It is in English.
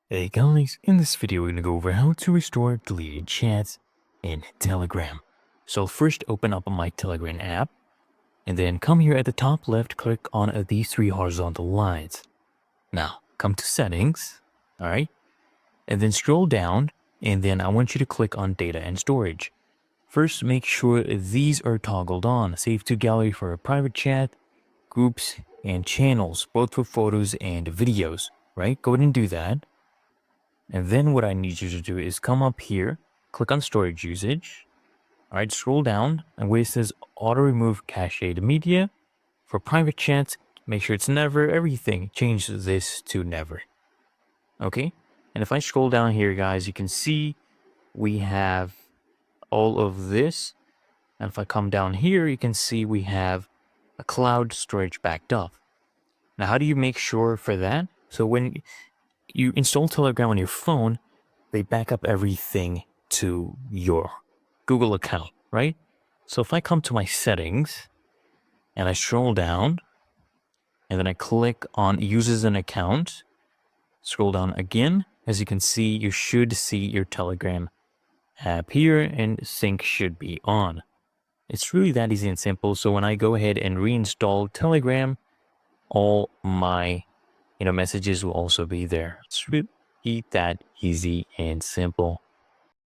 Hey guys, in this video we're gonna go over how to restore deleted chats in Telegram. So first open up my Telegram app and then come here at the top left, click on these three horizontal lines. Now come to settings, alright, and then scroll down and then I want you to click on data and storage. First make sure these are toggled on, save to gallery for a private chat, groups, and channels, both for photos and videos, right? Go ahead and do that. And then what I need you to do is come up here, click on storage usage. All right, scroll down and where it says auto remove cached media for private chats, make sure it's never everything. Change this to never. Okay. And if I scroll down here, guys, you can see we have all of this. And if I come down here, you can see we have a cloud storage backed up. Now, how do you make sure for that? So when you install Telegram on your phone, they back up everything to your Google account, right? So if I come to my settings and I scroll down and then I click on users and account, scroll down again, as you can see, you should see your Telegram app here and sync should be on. It's really that easy and simple. So when I go ahead and reinstall Telegram, all my messages will also be there. It's really that easy and simple.